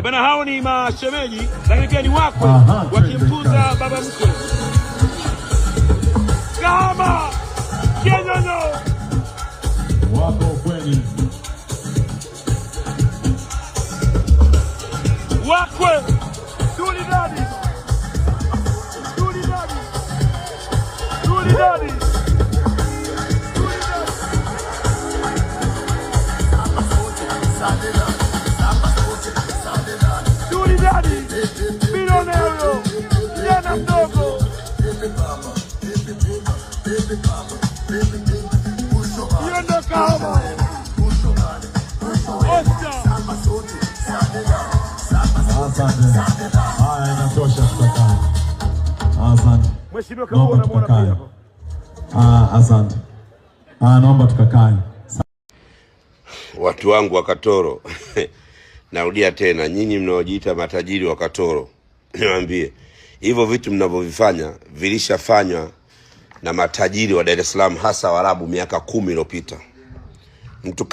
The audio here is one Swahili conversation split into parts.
Bana, hao ni mashemeji lakini pia ni wakwe wakimtunza baba mkwe. Kama Kenyonyo wako kweli wakwe Tulidadi bilionero jana mdogo yendo kama asante. Haya, inatosha, tutakane. Asante. Mheshimiwa Kabona mwana pia hapo. Asante. Naomba tukakae. Watu wangu wa Katoro narudia tena, nyinyi mnaojiita matajiri wa Katoro, niwaambie hivyo vitu mnavyovifanya vilishafanywa na matajiri wa Dar es Salaam, hasa Waarabu miaka 10 iliyopita. Mtu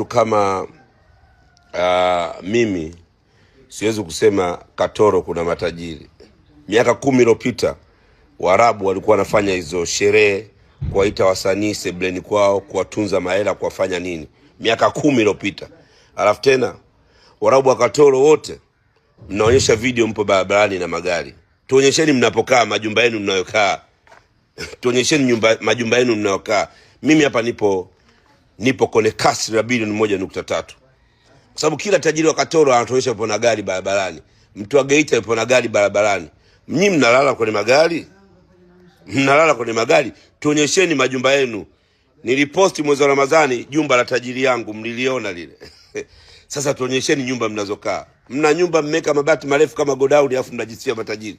kama mimi siwezi kusema Katoro kuna matajiri. Miaka 10 iliyopita Waarabu walikuwa wanafanya hizo sherehe, kuwaita wasanii sebleni kwao, kuwatunza mahela, kuwafanya nini, miaka 10 iliyopita. Alafu tena Waarabu wa Katoro wote mnaonyesha video mpo barabarani na magari. Tuonyesheni mnapokaa, majumba yenu mnayokaa. Tuonyesheni majumba yenu mnayokaa. Mimi hapa nipo kwenye kasri la bilioni 1.3. Kwa sababu kila tajiri wa Katoro anatuonyesha yupo na gari barabarani. Mtu wa Geita yupo na gari barabarani. Mnyinyi mnalala kwenye magari? Mnalala kwenye magari? Tuonyesheni majumba yenu. Niliposti mwezi wa Ramadhani jumba la tajiri yangu, mliliona lile. Sasa tuonyesheni nyumba mnazokaa. Mna nyumba mmeka mabati marefu kama godown, alafu mnajisia matajiri.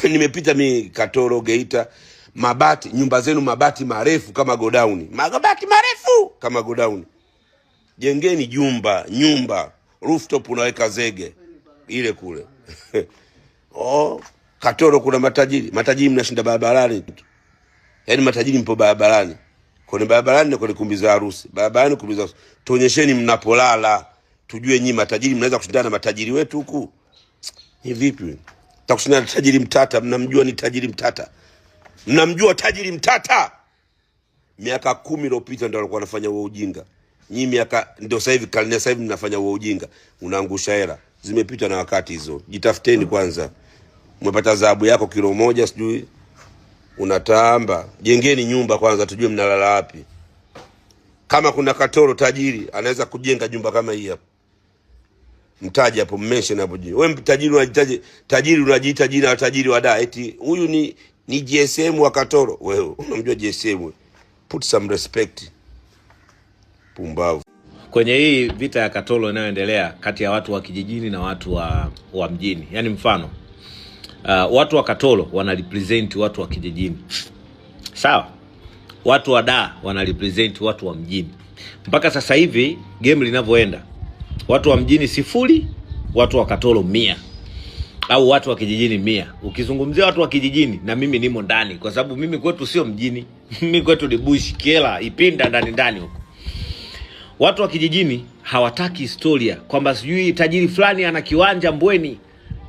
Nimepita mimi Katoro, Geita, mabati, nyumba zenu mabati marefu kama godown. Mabati marefu kama godown. Jengeni nyumba, rooftop unaweka zege ile kule. Katoro kuna matajiri mnashinda barabarani. Yaani matajiri mpo barabarani. Kwenye barabarani na kwenye kumbi za harusi. Barabarani, kumbi za harusi. Tuonyesheni mnapolala, tujue nyinyi matajiri mnaweza kushindana na matajiri wetu huku. Ni vipi? Takushindana na tajiri Mtata, mnamjua ni tajiri Mtata. Mnamjua tajiri Mtata? Miaka 10 iliyopita ndio walikuwa wanafanya huo ujinga. Nyinyi miaka ndio sasa hivi, karne sasa hivi mnafanya huo ujinga. Unaangusha hela. Zimepita na wakati hizo. Jitafuteni kwanza. Umepata dhahabu yako kilo 1 sijui unatamba. Jengeni nyumba kwanza tujue mnalala wapi. Kama kuna Katoro tajiri anaweza kujenga nyumba kama hii hapa, mtaji hapo, mention hapo juu. Wewe tajiri unajitaje? Tajiri unajiita jina la tajiri wa Dar, eti huyu ni GSM wa Katoro. Wewe unamjua GSM? Put some respect. Pumbavu. Kwenye hii vita ya Katoro inayoendelea kati ya watu wa kijijini na watu wa mjini. Yaani mfano watu wa Katoro wana represent watu wa kijijini. Sawa? Watu wa Dar wana represent watu wa mjini. Mpaka sasa hivi game linavyoenda, watu wa mjini 0, watu wa Katoro 100. Au watu wa kijijini 100. Ukizungumzia watu wa kijijini, na mimi nimo ndani, kwa sababu mimi kwetu sio mjini. Mimi kwetu ni bush, Kela, Ipinda, ndani huko. Watu wa kijijini hawataki historia kwamba sijui tajiri fulani ana kiwanja Mbweni,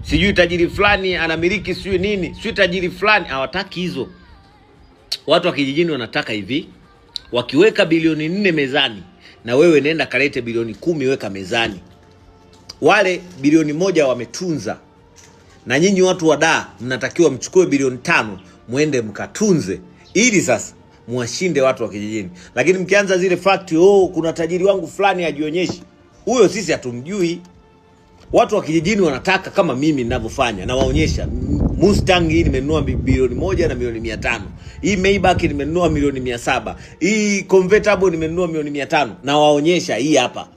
sijui tajiri fulani anamiliki sijui nini, sijui tajiri fulani. Hawataki hizo. Watu wa kijijini wanataka hivi: wakiweka bilioni 4 mezani, na wewe nenda kalete bilioni 10 weka mezani. Wale bilioni 1 wametunza, na nyinyi watu wa Dar mnatakiwa mchukue bilioni 5 muende mkatunze, ili sasa muwashinde watu wa kijijini. Lakini mkianza zile fact, kuna tajiri wangu fulani ajionyeshi, huyo sisi hatumjui. Watu wa kijijini wanataka kama mimi ninavyofanya, na waonyesha Mustang hii nimenunua bilioni 1 na milioni 500. Hii Maybach nimenunua milioni 700. Hii convertible nimenunua milioni 500, na waonyesha hii hapa.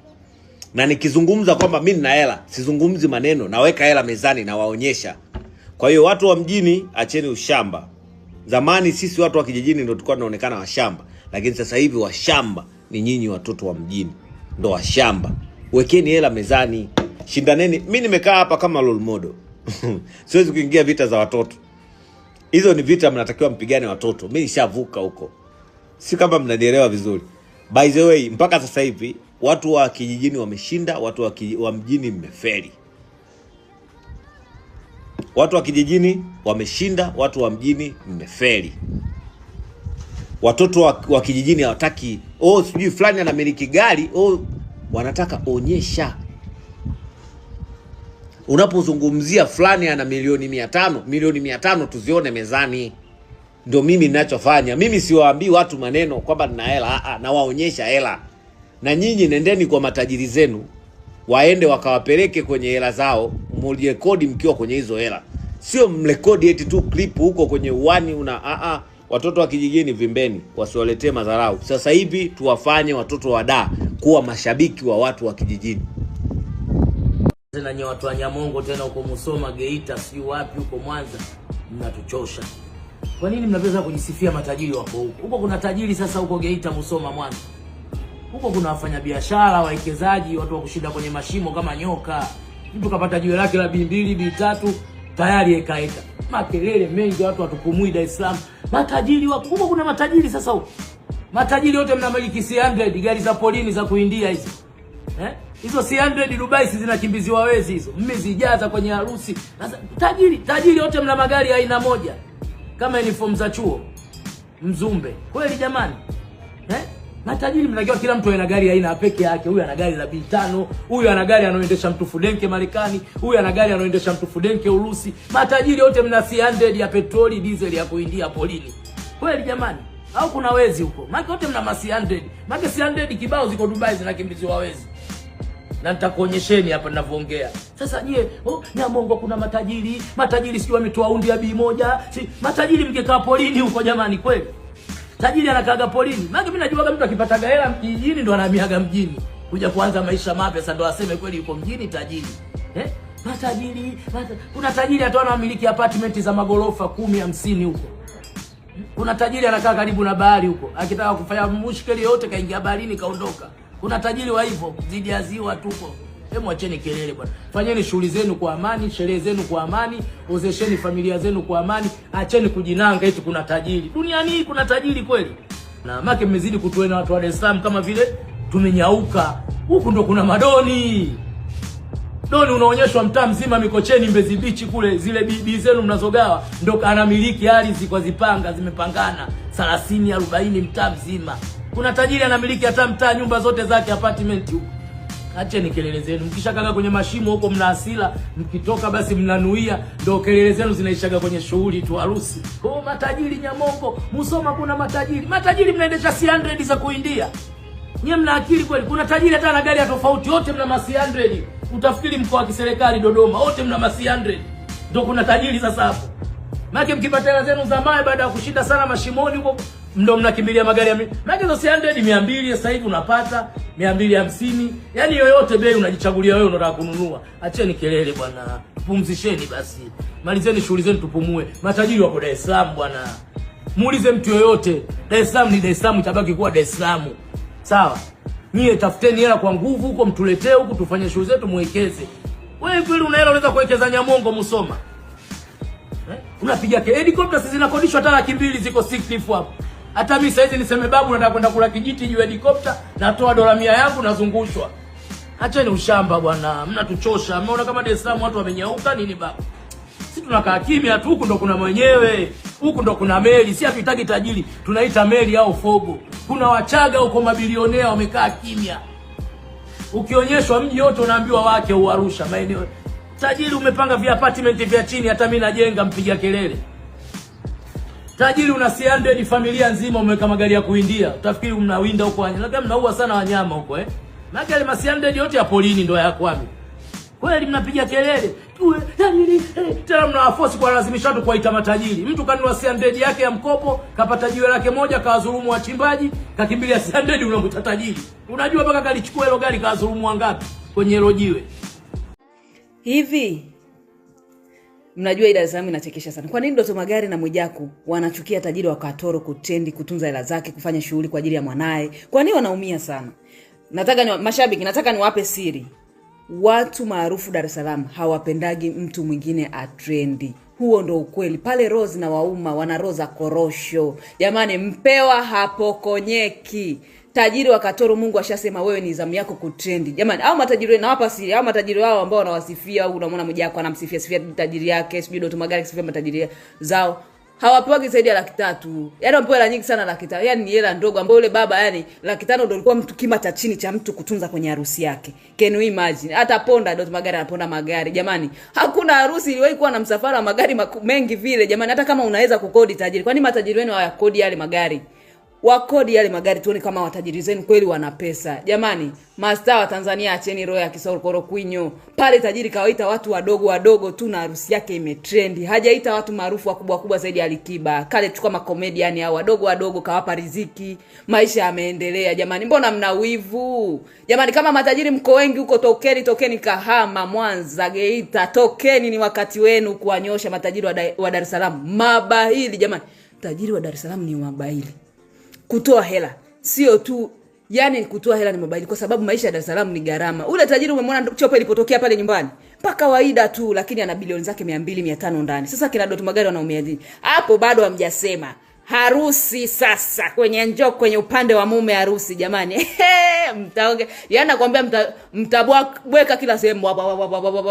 Na nikizungumza kwamba mimi nina hela, sizungumzi maneno, naweka hela mezani na waonyesha. Kwa hiyo watu wa mjini acheni ushamba. Zamani sisi watu wa kijijini ndio tulikuwa tunaonekana washamba, lakini sasa hivi washamba ni nyinyi watoto wa mjini. Ndio washamba. Wekeni hela mezani. Shindaneni. Mimi nimekaa hapa kama role model. Siwezi kuingia vita za watoto. Hizo ni vita mnatakiwa mpigane watoto. Mimi nishavuka huko. Si kama mnanielewa vizuri. By the way, mpaka sasa hivi watu wa kijijini wameshinda, watu wa mjini mmefeli. Watu wa kijijini wameshinda, watu wa mjini mmefeli. Watoto wa kijijini hawataki sijui fulani anamiliki gari, wanataka onyesha. Unapozungumzia fulani ana milioni 500 tuzione mezani. Ndio mimi ninachofanya. Mimi siwaambii watu maneno kwamba nina hela, na waonyesha hela. Na nyinyi nendeni kwa matajiri zenu, waende wakawapeleke kwenye hela zao, mrekodi mkiwa kwenye hizo hela. Sio mrekodi eti tu clip huko kwenye uani watoto wa kijijini vimbeni, wasiwaletee madharau. Sasa hivi tuwafanye watoto wa Dar kuwa mashabiki wa watu wa kijijini. Tena nye watu wa Nyamongo tena huko Musoma, Geita, si wapi huko Mwanza, mnatuchosha. Kwa nini mnaweza kujisifia matajiri wako huko? Huko kuna tajiri sasa huko Geita, Musoma, Mwanza. Huko kuna wafanyabiashara, wawekezaji, watu wa kushinda kwenye mashimo kama nyoka. Mtu kapata jiwe lake la B2, B3 tayari ekaeka. Makelele mengi, watu watupumui Dar es Salaam. Matajiri wako huko, kuna matajiri sasa huko. Matajiri wote mnamiliki C100, gari za polini za kuindia hizo. Hizo C100 Dubai zinakimbiziwa wezi hizo. Mmezijaza kwenye harusi. Sasa tajiri wote mna magari aina moja. Kama uniform za chuo. Mzumbe. Kweli jamani? Matajiri mnakiwa kila mtu ana gari aina peke yake. Huyu ana gari la B5, huyu ana gari anaoendesha mtu fudenke Marekani, huyu ana gari anaoendesha mtu fudenke Urusi. Matajiri wote mna C100 ya petroli, diesel ya kuindia polini. Kweli jamani? Au kuna wezi huko? Maana wote mna C100. Maana C100 kibao ziko Dubai zinakimbiziwa wezi. Na nitakuonyesheni hapa ninavyoongea. Sasa Nyamongo kuna matajiri sio wametoa undi ya B1. Matajiri mngekaa polini huko jamani kweli. Tajiri anakaaga polini. Maana mimi najua mtu akipata hela mjini ndo anahamiaga mjini. Kuja kuanza maisha mapya sasa ndo aseme kweli yuko mjini tajiri. Kuna tajiri ataona amiliki apartment za magorofa 10, 50 huko. Kuna tajiri anakaa karibu na bahari huko. Akitaka kufanya mushkeli yote kaingia baharini kaondoka. Kuna tajiri wa hivyo zidi ya ziwa tuko. Hebu acheni kelele bwana. Fanyeni shughuli zenu kwa amani, sherehe zenu kwa amani, ozesheni familia zenu kwa amani, acheni kujinanga eti kuna tajiri. Duniani hii kuna tajiri kweli? Na make mmezidi kutuena watu wa Dar es Salaam kama vile tumenyauka. Huku ndo kuna madoni. Doni unaonyeshwa mtaa mzima Mikocheni, Mbezi Beach kule, zile bibi zenu mnazogawa ndo anamiliki ardhi kwa zipanga zimepangana 30 40 mtaa mzima. Kuna tajiri anamiliki hata mtaa nyumba zote zake apartment huko. Acheni kelele zenu. Mkishakaga kwenye mashimo huko mna hasira, mkitoka basi mnanuia, ndio kelele zenu zinaishaga kwenye shughuli tu harusi. Matajiri Nyamongo, Musoma kuna matajiri. Matajiri mnaendesha C100 za kuindia. Nyie mna akili kweli? Kuna tajiri hata na gari ya tofauti, wote mna C100. Utafikiri mkoa wa kiserikali Dodoma, wote mna C100. Ndio kuna tajiri sasa hapo. Maana mkipata hela zenu za mae baada ya kushinda sana mashimoni huko, ndio mnakimbilia magari ya maana hizo C100 200 sasa hivi unapata 250. Yaani yoyote bei unajichagulia wewe unataka kununua. Acheni kelele bwana. Pumzisheni basi. Malizeni shughuli zenu tupumue. Matajiri wako Dar es Salaam bwana. Muulize mtu yoyote. Dar es Salaam ni Dar es Salaam, itabaki kuwa Dar es Salaam. Sawa? Nyie tafuteni hela kwa nguvu huko, mtuletee huko tufanye shughuli zetu muwekeze. Wewe kweli una hela unaweza kuwekeza Nyamongo Musoma? Unapiga helicopter sisi zinakodishwa hata 200 ziko 60 hapo. Hata mimi saizi niseme babu nataka kwenda kula kijiti juu helicopter, natoa $100 yangu nazungushwa. Acheni ushamba bwana, mnatuchosha. Mnaona kama Dar es Salaam watu wamenyauka nini babu? Sisi tunakaa kimya tu, huku ndo kuna mwenyewe. Huku ndo kuna meli, si hatuhitaji tajiri, tunaita meli au fogo. Kuna Wachaga huko mabilionea wamekaa kimya. Ukionyeshwa mji wote unaambiwa wake Arusha maeneo. Tajiri umepanga vya apartment vya chini, hata mimi najenga mpiga kelele. Tajiri una C100 familia nzima umeweka magari ya kuindia. Utafikiri mnawinda huko wanyama. Labda mnaua sana wanyama huko Magari ma C100 yote ya polini ndio ya kwami. Kweli mnapiga kelele. Tena mnawaforce kwa lazimisha watu kuwaita matajiri. Mtu kanunua C100 yake ya mkopo, kapata jiwe lake moja, kawadhulumu wachimbaji, kakimbilia C100 unamkuta tajiri. Unajua mpaka kalichukua hilo gari kawadhulumu wangapi kwenye hilo jiwe? Hivi mnajua Dar es Salaam inachekesha sana. Kwa nini Doto Magari na Mwijaku wanachukia tajiri wa Katoro kutendi kutunza hela zake, kufanya shughuli kwa ajili ya mwanae? Kwa nini wanaumia sana? Mashabiki, nataka niwape siri. Watu maarufu Dar es Salaam hawapendagi mtu mwingine atrendi. Huo ndo ukweli. Pale Rose na Wauma wana roza korosho. Jamani, mpewa hapokonyeki. Tajiri wa Katoro, Mungu ashasema wewe ni zamu yako kutrendi. Jamani, hao matajiri nawapa siri, hao matajiri wao ambao wanawasifia au unamwona Mwijaku anamsifia tajiri yake, sijui Doto Magari sifia matajiri zao. Hawapewa zaidi ya 300,000. Yaani wapewa hela nyingi sana 500,000. Yaani ni hela ndogo ambayo yule baba yani 500,000 ndio ilikuwa mtu kima cha chini cha mtu kutunza kwenye harusi yake. Can you imagine? Hata Ponda Doto Magari anaponda magari. Jamani, hakuna harusi iliwahi kuwa na msafara wa magari mengi vile. Jamani, hata kama unaweza kukodi tajiri. Kwani matajiri wenu hawakodi yale magari? Wakodi yale magari tuone kama watajiri zenu kweli wana pesa. Jamani, mastaa wa Tanzania acheni roho ya Kisorokoro Kwinyo. Pale tajiri kawaita watu wadogo tu na harusi yake imetrendi. Hajaita watu maarufu wakubwa zaidi ya Alikiba. Kale tu kama comedian hao wadogo kawapa riziki. Maisha yameendelea. Jamani, mbona mna wivu? Jamani, kama matajiri mko wengi huko, tokeni Kahama, Mwanza, Geita, tokeni, ni wakati wenu kuwanyosha matajiri wa Dar es Salaam. Mabahili jamani. Tajiri wa Dar es Salaam ni mabahili. Kutoa hela sio tu, yani kutoa hela ni mabahili, kwa sababu maisha ya Dar es Salaam ni gharama. Ule tajiri umemwona chopa ilipotokea pale nyumbani, pa kawaida tu, lakini ana bilioni zake 200 500 ndani. Sasa kina Doto Magari wanaumia nini? Hapo bado hamjasema harusi. Sasa kwenye upande wa mume harusi, jamani mtaonge, yani nakwambia mtabweka kila sehemu.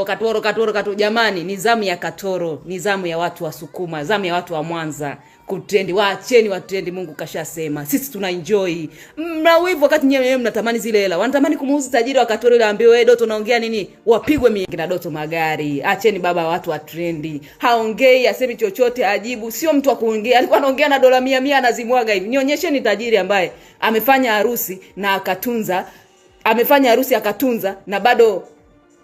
Katoro. Jamani, ni zamu ya Katoro, ni zamu ya watu wa Sukuma, zamu ya watu wa Mwanza kutrendi. Waacheni watrendi, Mungu kashasema. Sisi tuna enjoy. Mnawivu wakati nyewe mnatamani zile hela. Wanatamani kumuuza tajiri wa Katoro ile, ambiwe wewe Doto unaongea nini? Wapigwe mingi na Doto Magari. Acheni baba watu wa trendi. Haongei, asemi chochote, ajibu. Sio mtu wa kuongea. Alikuwa anaongea na dola 100 anazimwaga hivi. Nionyesheni tajiri ambaye amefanya harusi na akatunza. Amefanya harusi akatunza na bado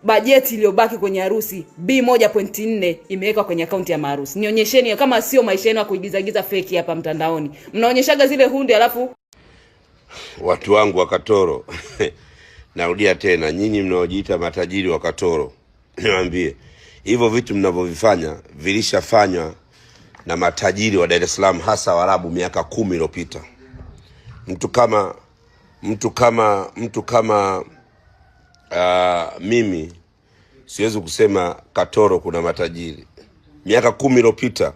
bajeti iliyobaki kwenye harusi B1.4 imewekwa kwenye akaunti ya maharusi. Nionyesheni kama sio maisha yenu ya kuigiza fake hapa mtandaoni. Mnaonyeshaga zile hundi alafu watu wangu wa Katoro. Narudia tena, nyinyi mnaojiita matajiri wa Katoro, niwaambie hivyo vitu mnavyovifanya vilishafanywa na matajiri wa Dar es Salaam, hasa Waarabu miaka 10 iliyopita. Mtu kama mimi siwezi kusema Katoro kuna matajiri. Miaka 10 iliyopita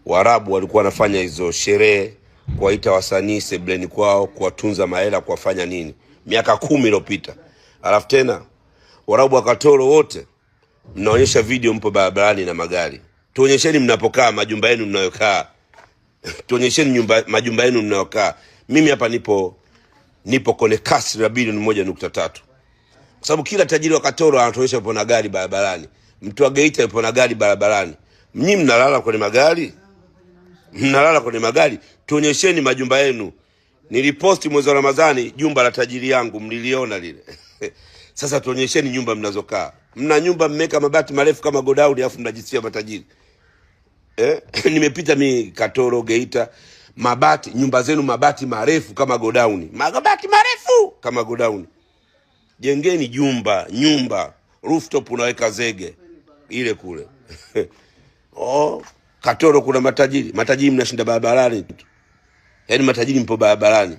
Waarabu walikuwa wanafanya hizo sherehe, kuwaita wasanii sebleni kwao, kuwatunza mahela, kuwafanya nini. Miaka 10 iliyopita. Alafu tena Waarabu wa Katoro wote mnaonyesha video mpo barabarani na magari. Tuonyesheni mnapokaa, majumba yenu mnayokaa. Tuonyesheni majumba yenu mnayokaa. Mimi hapa nipo kwenye kasri la bilioni 1.3. Kwa sababu kila tajiri wa Katoro anatuonyesha yupo na gari barabarani. Mtu wa Geita yupo na gari barabarani. Mnyi mnalala kwenye magari? Mnalala kwenye magari? Tuonyesheni majumba yenu. Niliposti mwezi wa Ramadhani jumba la tajiri yangu, mliliona lile. Sasa tuonyesheni nyumba mnazokaa. Mna nyumba mmeka mabati marefu kama godown, alafu mnajisikia matajiri. Nimepita mimi Katoro, Geita, nyumba zenu mabati marefu kama godown. Mabati marefu kama godown. Jengeni nyumba rooftop, unaweka zege ile kule. Katoro kuna matajiri mnashinda barabarani. Yaani matajiri mpo barabarani.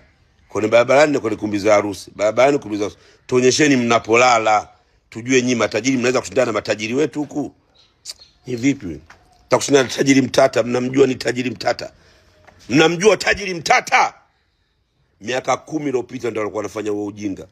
Kwenye barabarani na kwenye kumbi za harusi. Barabarani, kumbi za harusi. Tuonyesheni mnapolala. Tujue nyinyi matajiri mnaweza kushindana na matajiri wetu huku. Ni vipi? Takushindana na tajiri mtata, mnamjua ni tajiri mtata. Mnamjua tajiri mtata? Miaka 10 iliyopita ndio alikuwa anafanya huo ujinga.